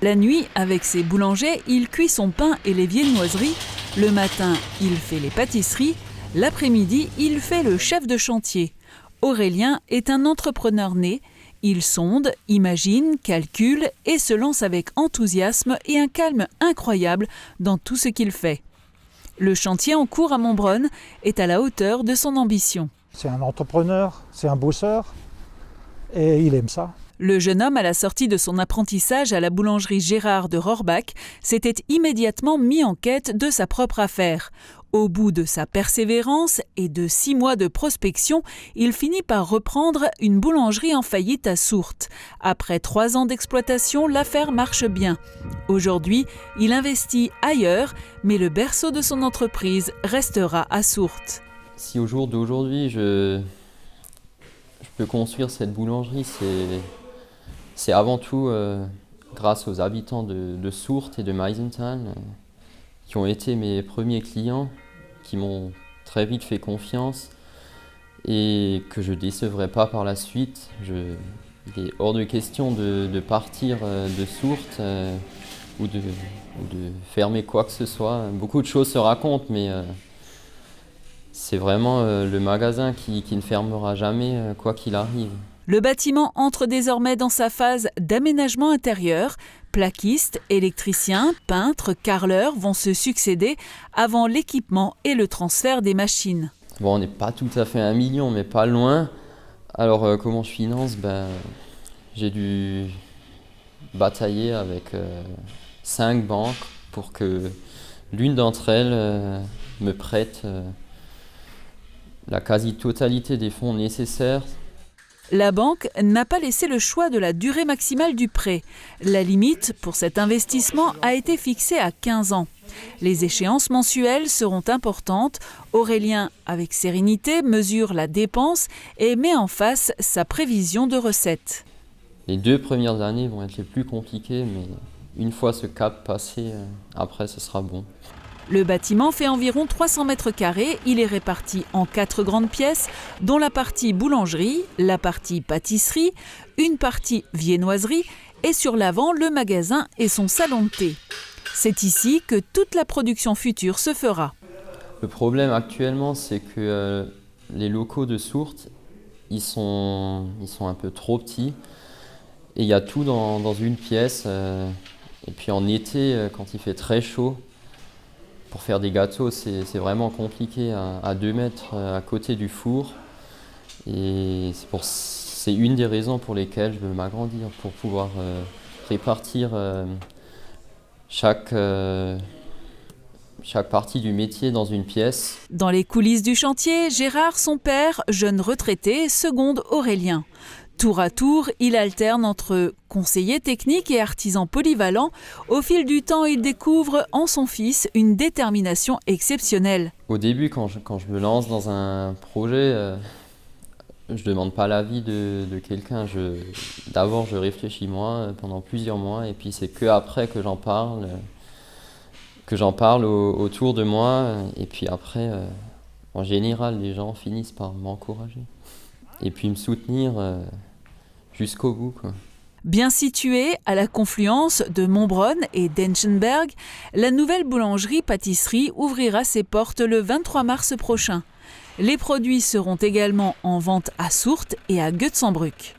La nuit, avec ses boulangers, il cuit son pain et les viennoiseries. Le matin, il fait les pâtisseries. L'après-midi, il fait le chef de chantier. Aurélien est un entrepreneur né. Il sonde, imagine, calcule et se lance avec enthousiasme et un calme incroyable dans tout ce qu'il fait. Le chantier en cours à Montbronne est à la hauteur de son ambition. C'est un entrepreneur, c'est un bosseur et il aime ça. Le jeune homme, à la sortie de son apprentissage à la boulangerie Gérard de Rohrbach, s'était immédiatement mis en quête de sa propre affaire. Au bout de sa persévérance et de 6 mois de prospection, il finit par reprendre une boulangerie en faillite à Sourtes. Après 3 ans d'exploitation, l'affaire marche bien. Aujourd'hui, il investit ailleurs, mais le berceau de son entreprise restera à Sourtes. Si au jour d'aujourd'hui, je peux construire cette boulangerie, c'est avant tout grâce aux habitants de Sourtes et de Meisenthal qui ont été mes premiers clients, qui m'ont très vite fait confiance et que je ne décevrai pas par la suite. Il est hors de question de partir de Sourtes ou de fermer quoi que ce soit. Beaucoup de choses se racontent, mais c'est vraiment le magasin qui ne fermera jamais quoi qu'il arrive. Le bâtiment entre désormais dans sa phase d'aménagement intérieur. Plaquistes, électriciens, peintres, carreleurs vont se succéder avant l'équipement et le transfert des machines. Bon, on n'est pas tout à fait 1 million, mais pas loin. Alors comment je finance ? J'ai dû batailler avec 5 banques pour que l'une d'entre elles me prête la quasi-totalité des fonds nécessaires. La banque n'a pas laissé le choix de la durée maximale du prêt. La limite pour cet investissement a été fixée à 15 ans. Les échéances mensuelles seront importantes. Aurélien, avec sérénité, mesure la dépense et met en face sa prévision de recettes. Les 2 premières années vont être les plus compliquées, mais une fois ce cap passé, après ce sera bon. Le bâtiment fait environ 300 mètres carrés. Il est réparti en 4 grandes pièces, dont la partie boulangerie, la partie pâtisserie, une partie viennoiserie et sur l'avant, le magasin et son salon de thé. C'est ici que toute la production future se fera. Le problème actuellement, c'est que les locaux de Sourtes, ils sont un peu trop petits. Et il y a tout dans une pièce. Et puis en été, quand il fait très chaud, pour faire des gâteaux, c'est vraiment compliqué à 2 mètres à côté du four. Et c'est une des raisons pour lesquelles je veux m'agrandir, pour pouvoir répartir chaque partie du métier dans une pièce. Dans les coulisses du chantier, Gérard, son père, jeune retraité, seconde Aurélien. Tour à tour, il alterne entre conseiller technique et artisan polyvalent. Au fil du temps, il découvre en son fils une détermination exceptionnelle. Au début, quand je me lance dans un projet, je ne demande pas l'avis de quelqu'un. D'abord, je réfléchis moi pendant plusieurs mois et puis c'est qu'après que j'en parle autour de moi. Et puis après, en général, les gens finissent par m'encourager et puis me soutenir jusqu'au bout, quoi. Bien située à la confluence de Montbronne et d'Enchenberg, la nouvelle boulangerie-pâtisserie ouvrira ses portes le 23 mars prochain. Les produits seront également en vente à Sourtes et à Goetz-en-Bruck.